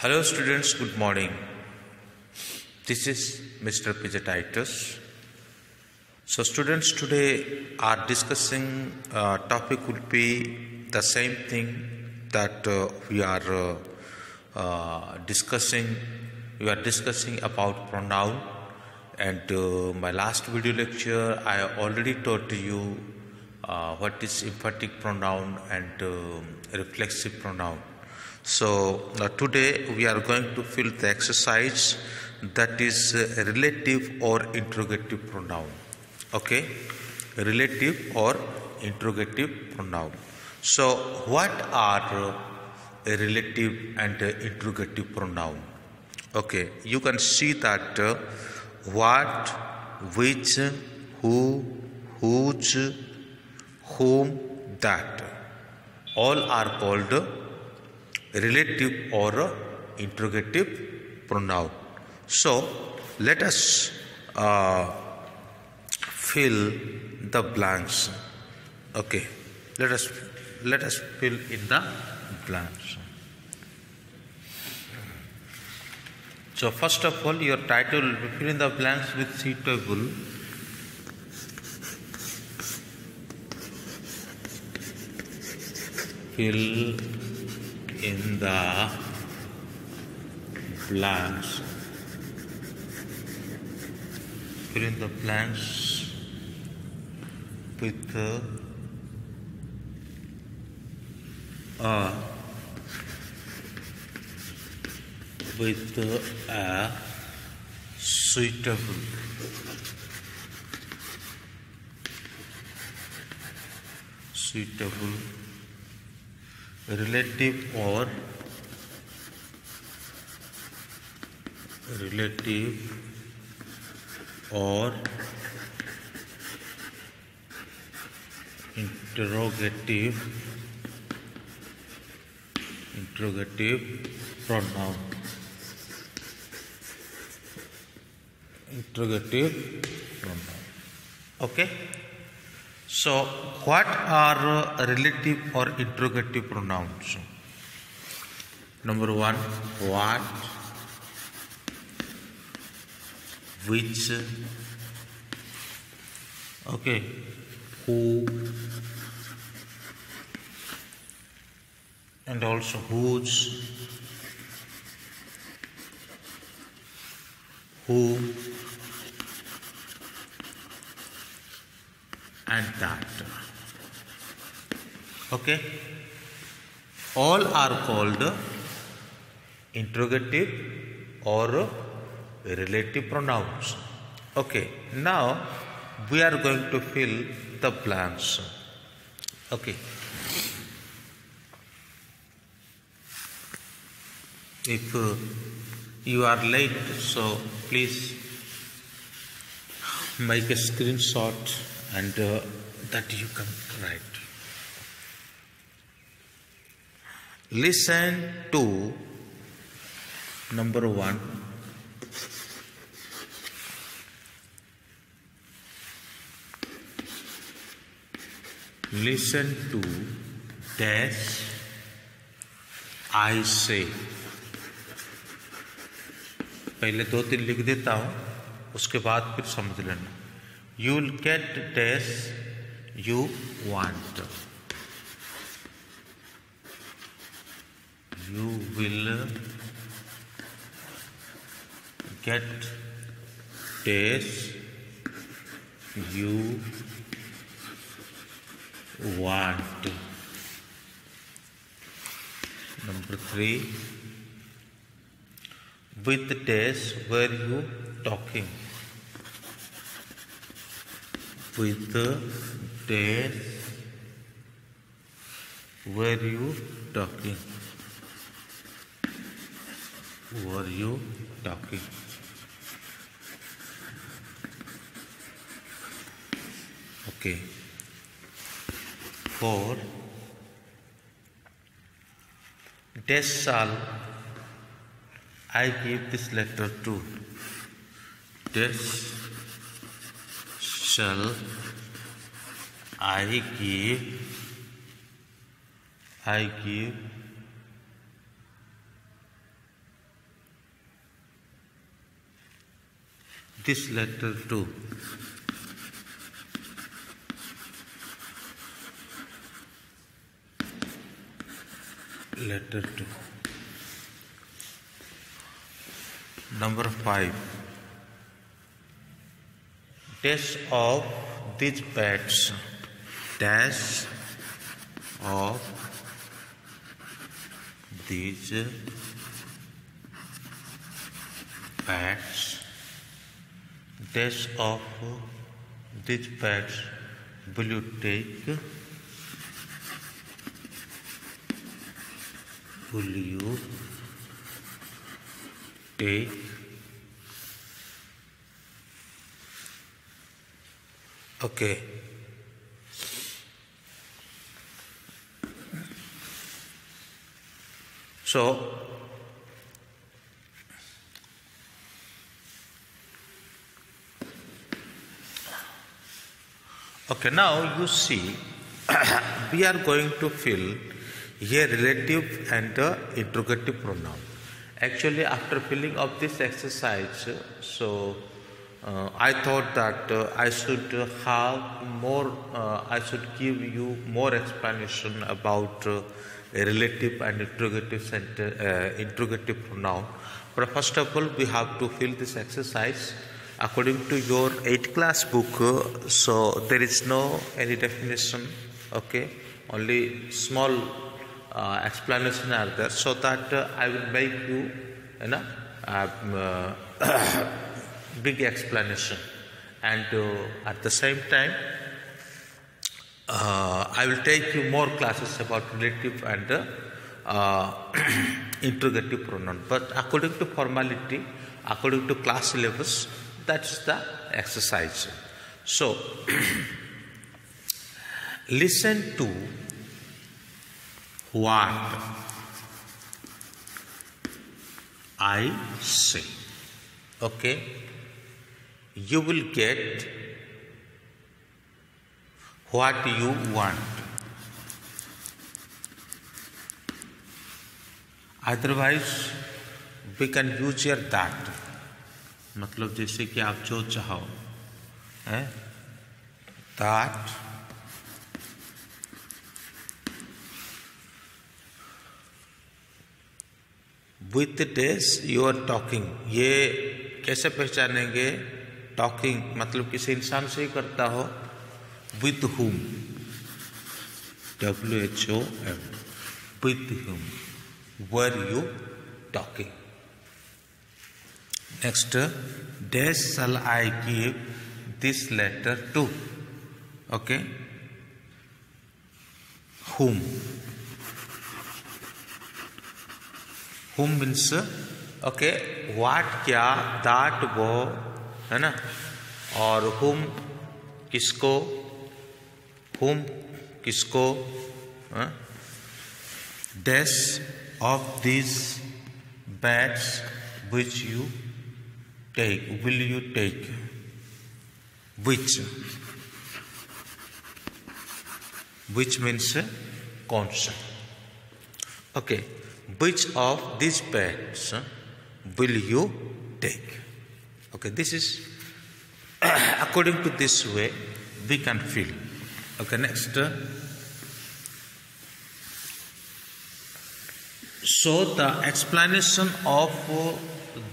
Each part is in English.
Hello students, good morning. This is Mr. Pijatitis. So students, today our discussing topic will be the same thing that we are discussing. We are discussing about pronoun, and my last video lecture I already taught you what is emphatic pronoun and reflexive pronoun. So today we are going to fill the exercise that is relative or interrogative pronoun. Okay, relative or interrogative pronoun. So what are relative and interrogative pronoun? Okay, you can see that what, which, who, whose, whom, that all are called relative or interrogative pronoun. So let us fill the blanks. Okay, let us fill in the blanks. So first of all, your title will be fill in the blanks with suitable fill in the blanks. Fill in the blanks with a suitable relative or interrogative pronoun. Okay. So what are relative or interrogative pronouns? Number one, what, which, okay, who, and also whose, whom, and that. Okay, all are called interrogative or relative pronouns. Okay, now we are going to fill the blanks. Okay, if you are late, so please make a screenshot and that you can write. Listen to number one. Listen to dash I say. पहले दो तीन लिख देता हूँ, उसके बाद फिर समझ लेना. You will get dash you want. You will get dash you want. Number three, with dash were you talking? With dash were you talking? Were you talking? Okay. 4. Dash shall I give this letter to? Dash shall I give this letter too. Letter 2. Number 5. Dash of these bats. Dash of these bats. Dash of these bats will you take? Will you take? Okay. So, okay, now you see, we are going to fill here relative and interrogative pronoun. Actually, after filling up this exercise, I thought that I should have more, I should give you more explanation about relative and interrogative pronoun. But first of all, we have to fill this exercise according to your 8th class book. So there is no any definition, okay? Only small explanation are there, so that I will make you, big explanation, and at the same time I will take you more classes about relative and interrogative pronoun. But according to formality, according to class syllabus, that's the exercise. So listen to what I say. Okay, you will get what you want. Otherwise, we can use your that. मतलब जैसे कि आप जो चाहो, that with this you are talking. ये कैसे पहचानेंगे? Talking मतलब किसी इंसान से ही करता हो. With whom? WHOM. With whom? Were you talking? Next, dash shall I give this letter to? Okay. Whom? Whom means okay, what, क्या, that, वो, है ना? और whom किसको, whom किसको, dash of these bats which you take, will you take? Which means कौन सा? Okay, which of these bats will you take? Okay, this is according to this way we can fill. Okay, next. So the explanation of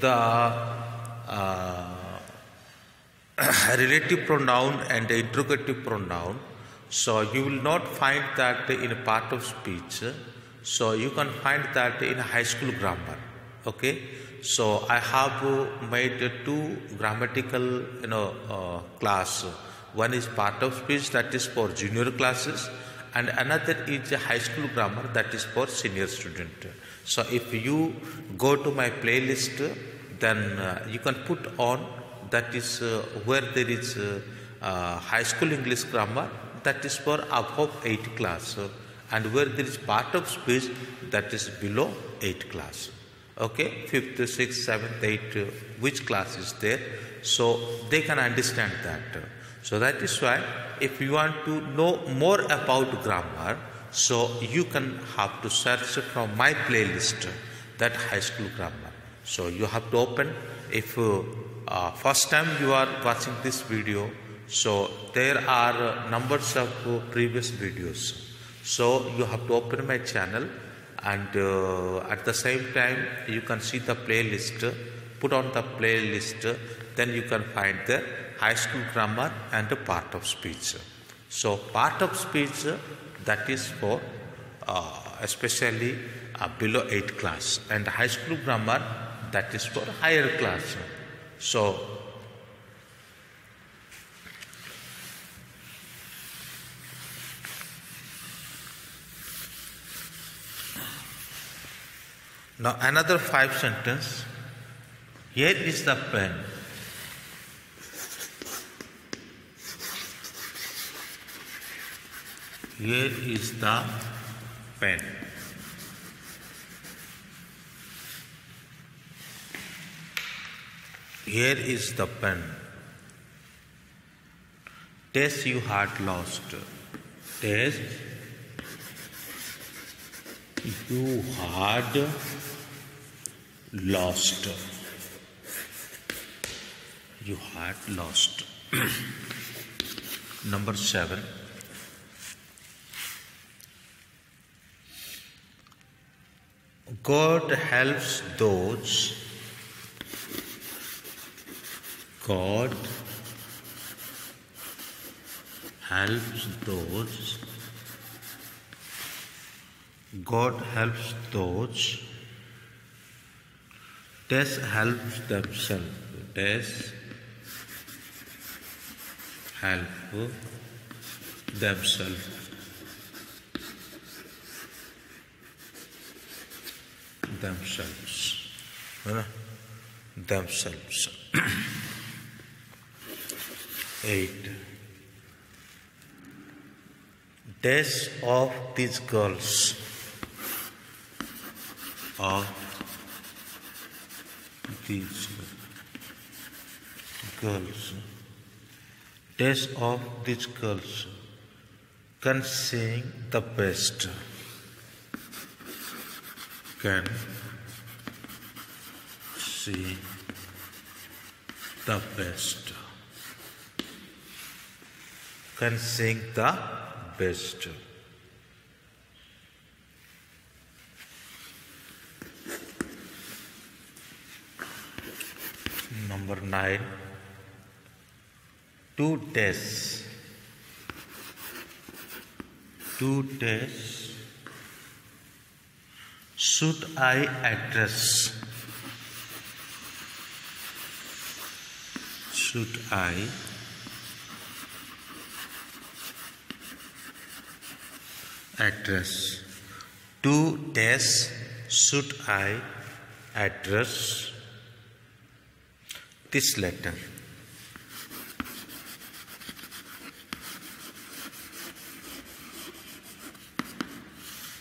the relative pronoun and the interrogative pronoun. So you will not find that in a part of speech. So you can find that in high school grammar. Okay. So I have made 2 grammatical class. One is part of speech, that is for junior classes, and another is a high school grammar, that is for senior student. So if you go to my playlist, then you can put on, that is where there is high school English grammar, that is for above 8th class, and where there is part of speech, that is below 8th class. Okay, 5th, 6th, 7th, 8th, which class is there, so they can understand that. So that is why if you want to know more about grammar, so you can have to search from my playlist, that high school grammar. So you have to open, if first time you are watching this video, so there are numbers of previous videos. So you have to open my channel, and at the same time you can see the playlist. Put on the playlist, then you can find the high school grammar and the part of speech. So part of speech, that is for especially below 8th class, and high school grammar, that is for higher class. So now another 5 sentence. Here is the pen. Here is the pen. Here is the pen. Test you had lost. Test you had lost. You had lost. Number 7. God helps those. God helps those. God helps those. Tess helps themselves. Tess help themselves. Themselves. Themselves. 8. Days of these girls. Of these girls. Days of these girls can sing the best. Can sing the best. Can sing the best. Number 9. 2 days. 2 days. Should I address? Should I address? 2 days should I address this letter?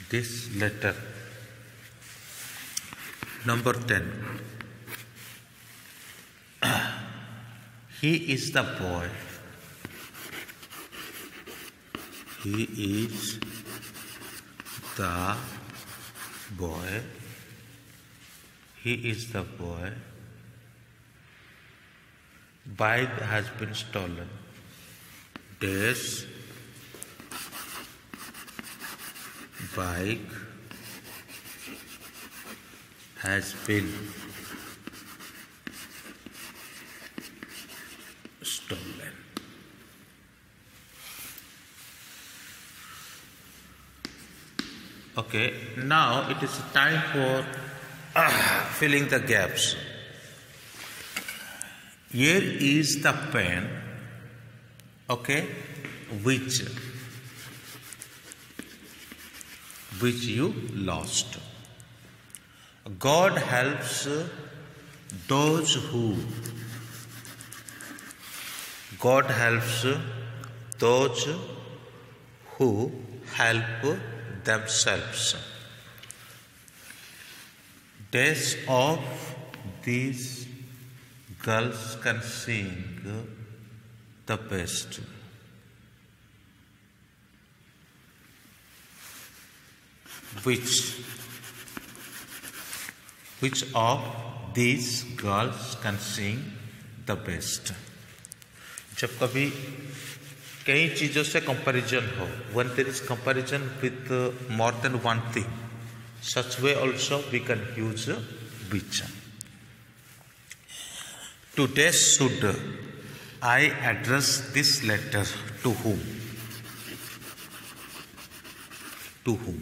This letter. Number 10. He is the boy. He is the boy. He is the boy. Bike has been stolen. Dash. Bike has been stolen. Okay, now it is time for filling the gaps. Here is the pen, okay, which you lost. God helps those who. God helps those who help themselves. Days of these girls can sing the best. Which of these girls can sing the best. जब कभी कई चीज़ों से comparison हो, when there is comparison with more than one thing, such way also we can use which. Today should I address this letter to whom? To whom?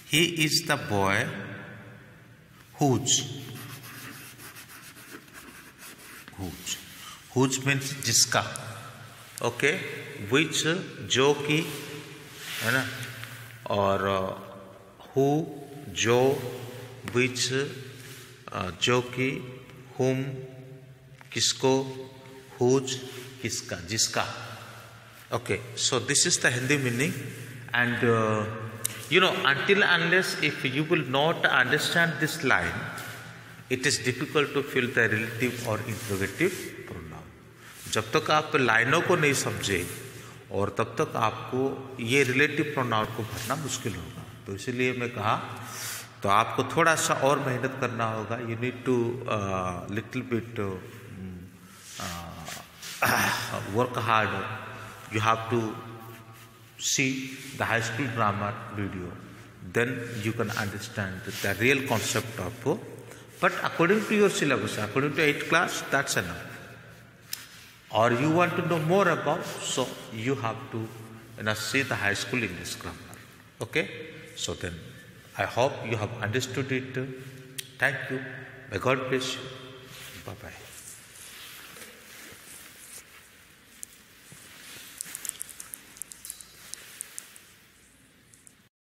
He is the boy whose. Whose means जिसका, okay, विच जो की, है ना, और who जो, विच जो की, हुम किसको, हुज किसका, जिसका। Okay, so this is the Hindi meaning and you know, until unless if you will not understand this line, it is difficult to fill the relative or interrogative pronoun. जब तक आप लाइनों को नहीं समझे और तब तक आपको ये रिलेटिव प्रोनाउन को भरना मुश्किल होगा। तो इसीलिए मैं कहा, तो आपको थोड़ा सा और मेहनत करना होगा। You need to little bit work hard. You have to see the high school grammar video, then you can understand the real concept of, but according to your syllabus, according to 8th class, that's enough. Or you want to know more about, so you have to, you know, see the high school English grammar. Okay, so then I hope you have understood it. Thank you. May God bless you. Bye bye.